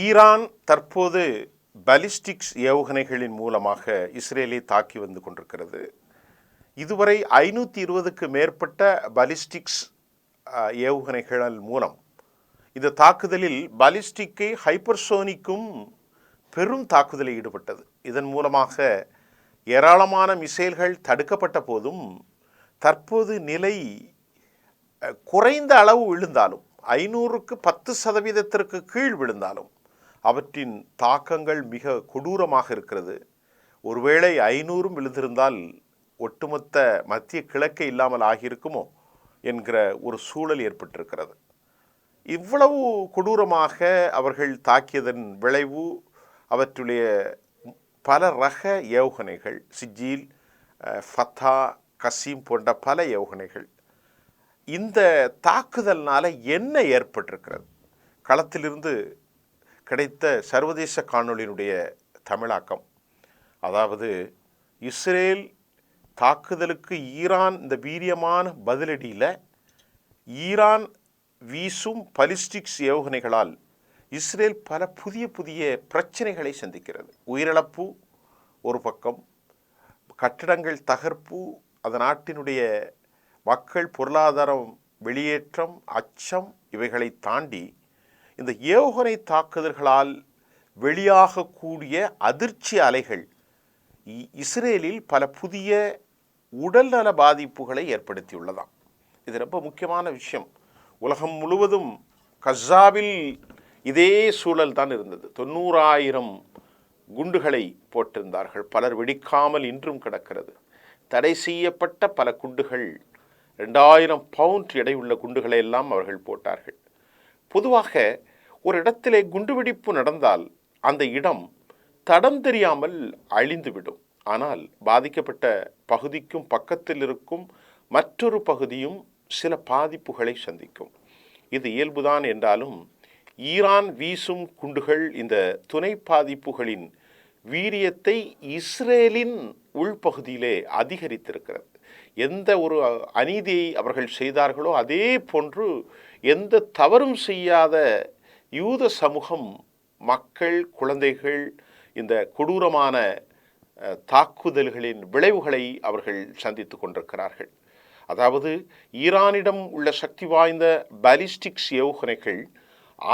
Iran தற்போது ballistics ஏவுகணைகளின் மூலமாக இஸ்ரேலை தாக்கி வந்து கொண்டிருக்கிறது. இதுவரை 520க்கு மேற்பட்ட பாலிஸ்டிக்ஸ் ஏவுகணைகள் மூலம் இந்த தாக்குதலில் பாலிஸ்டிக்கை ஹைப்பர்சோனிக்கும் பெரும் தாக்குதலில் ஈடுபட்டது. இதன் மூலமாக ஏராளமான மிசைல்கள் தடுக்கப்பட்ட போதும் தற்போது நிலை குறைந்த அளவு விழுந்தாலும் 500க்கு 10% கீழ் விழுந்தாலும் அவற்றின் தாக்கங்கள் மிக கொடூரமாக இருக்கிறது. ஒருவேளை 500 விழுந்திருந்தால் ஒட்டுமொத்த மத்திய கிழக்கே இல்லாமல் ஆகியிருக்குமோ என்கிற ஒரு சூழல் ஏற்பட்டிருக்கிறது. இவ்வளவு கொடூரமாக அவர்கள் தாக்கியதன் விளைவு அவற்றுடைய பல ரக ஏவுகணைகள், சிஜில், ஃபத்தா, கசீம் போன்ற பல ஏவுகணைகள். இந்த தாக்குதல்னால என்ன ஏற்பட்டிருக்கிறது? களத்திலிருந்து கிடைத்த சர்வதேச காணொளியினுடைய தமிழாக்கம், அதாவது இஸ்ரேல் தாக்குதலுக்கு ஈரான் இந்த வீரியமான பதிலடியில் ஈரான் வீசும் பாலிஸ்டிக்ஸ் ஏவுகணைகளால் இஸ்ரேல் பல புதிய புதிய பிரச்சனைகளை சந்திக்கிறது. உயிரிழப்பு ஒரு பக்கம், கட்டிடங்கள் தகர்ப்பு, அந்த நாட்டினுடைய மக்கள் பொருளாதாரம் வெளியேற்றம், அச்சம், இவைகளை தாண்டி இந்த ஏவுகணை தாக்குதல்களால் வெளியாகக்கூடிய அதிர்ச்சி அலைகள் இஸ்ரேலில் பல புதிய உடல்நல பாதிப்புகளை ஏற்படுத்தியுள்ளதாம். இது ரொம்ப முக்கியமான விஷயம். உலகம் முழுவதும் கஸாவில் இதே சூழல் தான் இருந்தது. 90,000 குண்டுகளை போட்டிருந்தார்கள். பலர் வெடிக்காமல் இன்றும் கிடக்கிறது. தடை செய்யப்பட்ட பல குண்டுகள், 2000 பவுண்ட் எடையுள்ள குண்டுகளை எல்லாம் அவர்கள் போட்டார்கள். பொதுவாக ஒரு இடத்திலே குண்டுவெடிப்பு நடந்தால் அந்த இடம் தடம் தெரியாமல் அழிந்துவிடும். ஆனால் பாதிக்கப்பட்ட பகுதிக்கும் பக்கத்தில் இருக்கும் மற்றொரு பகுதியும் சில பாதிப்புகளை சந்திக்கும். இது இயல்புதான் என்றாலும் ஈரான் வீசும் குண்டுகள் இந்த துணை பாதிப்புகளின் வீரியத்தை இஸ்ரேலின் உள்பகுதியிலே அதிகரித்திருக்கிறது. எந்த ஒரு அநீதியை அவர்கள் செய்தார்களோ அதே போன்று எந்த தவறும் செய்யாத யூத சமூகம், மக்கள், குழந்தைகள் இந்த கொடூரமான தாக்குதல்களின் விளைவுகளை அவர்கள் சந்தித்து கொண்டிருக்கிறார்கள். அதாவது ஈரானிடம் உள்ள சக்தி வாய்ந்த பாலிஸ்டிக்ஸ் ஏவுகணைகள்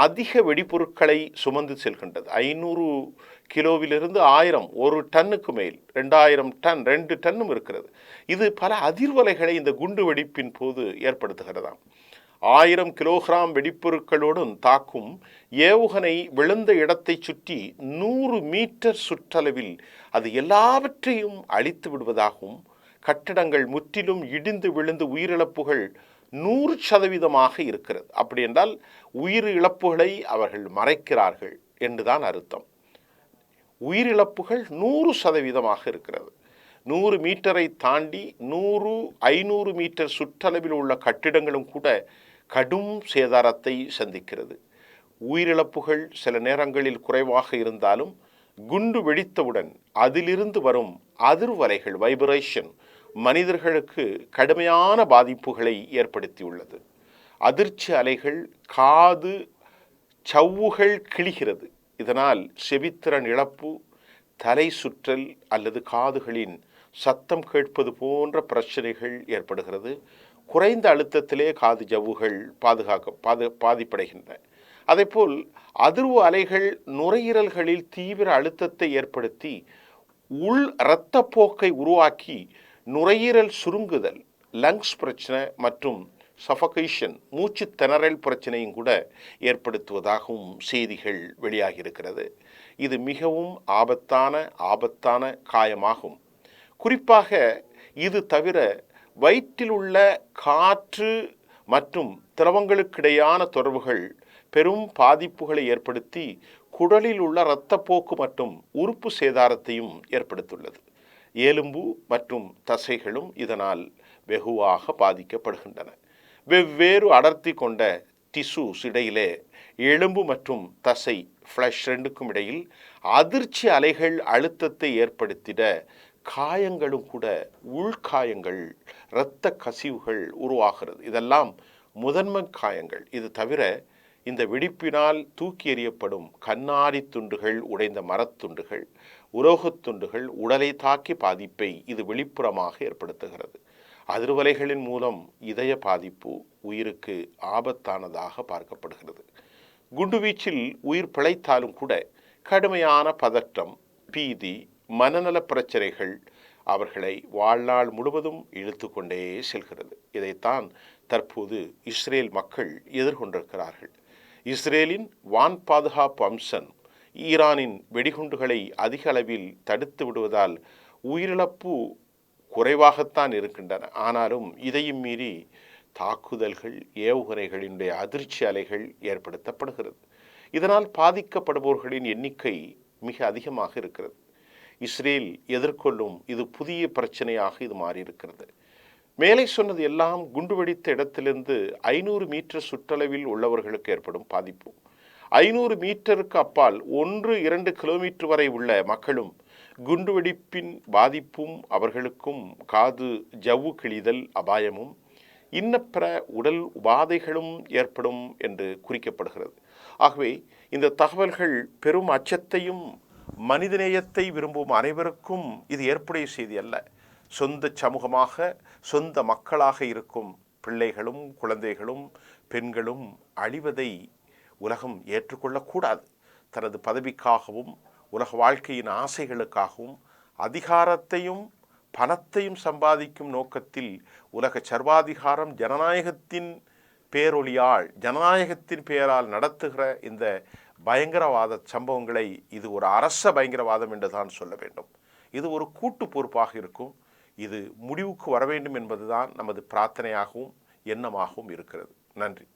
அதிக வெடிப்பொருட்களை சுமந்து செல்கின்றது. 500 கிலோவிலிருந்து 1000, 1 டன்னுக்கு மேல் 2000 டன், 2 டன்னும் இருக்கிறது. இது பல அதிர்வலைகளை இந்த குண்டு வெடிப்பின் போது ஏற்படுத்துகிறதாம். 1000 கிலோகிராம் வெடிப்பொருட்களோடும் தாக்கும் ஏவுகணை விழுந்த இடத்தை சுற்றி 100 மீட்டர் சுற்றளவில் அது எல்லாவற்றையும் அழித்து விடுவதாகவும், கட்டடங்கள் முற்றிலும் இடிந்து விழுந்து உயிரிழப்புகள் 100% இருக்கிறது. அப்படி என்றால் உயிரிழப்புகளை அவர்கள் மறைக்கிறார்கள் என்றுதான் அர்த்தம். உயிரிழப்புகள் 100% இருக்கிறது. 100 மீட்டரை தாண்டி 500 மீட்டர் சுற்றளவில் உள்ள கட்டிடங்களும் கூட கடும் சேதாரத்தை சந்திக்கிறது. உயிரிழப்புகள் சில நேரங்களில் குறைவாக இருந்தாலும் குண்டு வெடித்தவுடன் அதிலிருந்து வரும் அதிர்வலைகள், வைப்ரேஷன், மனிதர்களுக்கு கடுமையான பாதிப்புகளை ஏற்படுத்தியுள்ளது. அதிர்ச்சி அலைகள் காது சவ்வுகள் கிழிகிறது. இதனால் செவித்திறன் இழப்பு, தலை சுற்றல் அல்லது காதுகளின் சத்தம் கேட்பது போன்ற பிரச்சனைகள் ஏற்படுகிறது. குறைந்த அழுத்தத்திலே காது ஜவ்வுகள் பாதிப்படைகின்றன. அதேபோல் அதிர்வு அலைகள் நுரையீரல்களில் தீவிர அழுத்தத்தை ஏற்படுத்தி உள் இரத்தப்போக்கை உருவாக்கி நுரையீரல் சுருங்குதல், லங்ஸ் பிரச்சனை மற்றும் சஃபகேஷன், மூச்சு திணறல் பிரச்சனையும் கூட ஏற்படுத்துவதாகவும் செய்திகள் வெளியாகியிருக்கிறது. இது மிகவும் ஆபத்தான காயமாகும். குறிப்பாக இது தவிர வயிற்றில் உள்ள காற்று மற்றும் திரவங்களுக்கிடையான தொடர்புகள் பெரும் பாதிப்புகளை ஏற்படுத்தி குடலில் உள்ள இரத்தப்போக்கு மற்றும் உறுப்பு சேதாரத்தையும் ஏற்படுத்தியுள்ளது. எலும்பு மற்றும் தசைகளும் இதனால் வெகுவாக பாதிக்கப்படுகின்றன. வெவ்வேறு அடர்த்தி கொண்ட டிஷ்யூஸ் இடையிலே எலும்பு மற்றும் தசை, ஃப்ளஷ் ரெண்டுக்கும் இடையில் அதிர்ச்சி அலைகள் அழுத்தத்தை ஏற்படுத்திட காயங்களும் கூட உள்காயங்கள், இரத்த கசிவுகள் உருவாகிறது. இதெல்லாம் முதன்மை காயங்கள். இது தவிர இந்த வெடிப்பினால் தூக்கி எறியப்படும் கண்ணாடி துண்டுகள், உடைந்த மரத்துண்டுகள், உலோகத் துண்டுகள் உடலை தாக்கி பாதிப்பை இது வெளிப்புறமாக ஏற்படுத்துகிறது. அதிர்வலைகளின் மூலம் இதய பாதிப்பு உயிருக்கு ஆபத்தானதாக பார்க்கப்படுகிறது. குண்டுவீச்சில் உயிர் பிழைத்தாலும் கூட கடுமையான பதற்றம், பீதி, மனநல பிரச்சனைகள் அவர்களை வாழ்நாள் முழுவதும் இழுத்து கொண்டே செல்கிறது. இதைத்தான் தற்போது இஸ்ரேல் மக்கள் எதிர்கொண்டிருக்கிறார்கள். இஸ்ரேலின் வான் பாதுகாப்பு அம்சம் ஈரானின் வெடிகுண்டுகளை அதிக அளவில் தடுத்து விடுவதால் உயிரிழப்பு குறைவாகத்தான் இருக்கின்றன. ஆனாலும் இதையும் மீறி தாக்குதல்கள், ஏவுகணைகளினுடைய அதிர்ச்சி அலைகள் ஏற்படுத்தப்படுகிறது. இதனால் பாதிக்கப்படுபவர்களின் எண்ணிக்கை மிக அதிகமாக இருக்கிறது. இஸ்ரேல் எதிர்கொள்ளும் இது புதிய பிரச்சனையாக இது மாறியிருக்கிறது. மேலே சொன்னது எல்லாம் குண்டு வெடித்த இடத்திலிருந்து 500 மீட்டர் சுற்றளவில் உள்ளவர்களுக்கு ஏற்படும் பாதிப்பு. 500 மீட்டருக்கு அப்பால் 1-2 கிலோமீட்டர் வரை உள்ள மக்களும் குண்டுவெடிப்பின் பாதிப்பும் அவர்களுக்கும் காது ஜவ்வு கிழிதல் அபாயமும் இன்னப்பிற உடல் உபாதைகளும் ஏற்படும் என்று குறிக்கப்படுகிறது. ஆகவே இந்த தகவல்கள் பெரும் அச்சத்தையும் மனிதநேயத்தை விரும்பும் அனைவருக்கும் இது ஏற்புடைய செய்தி அல்ல. சொந்த சமூகமாக, சொந்த மக்களாக இருக்கும் பிள்ளைகளும் குழந்தைகளும் பெண்களும் அழிவதை உலகம் ஏற்றுக்கொள்ளக்கூடாது. தனது பதவிக்காகவும் உலக வாழ்க்கையின் ஆசைகளுக்காகவும் அதிகாரத்தையும் பணத்தையும் சம்பாதிக்கும் நோக்கத்தில் உலக சர்வாதிகாரம் ஜனநாயகத்தின் பேரொளியால், ஜனநாயகத்தின் பெயரால் நடத்துகிற இந்த பயங்கரவாத சம்பவங்களை இது ஒரு அரச பயங்கரவாதம் என்று தான் சொல்ல வேண்டும். இது ஒரு கூட்டு பொறுப்பாக இருக்கும். இது முடிவுக்கு வர வேண்டும் என்பதுதான் நமது பிரார்த்தனையாகவும் எண்ணமாகவும் இருக்கிறது. நன்றி.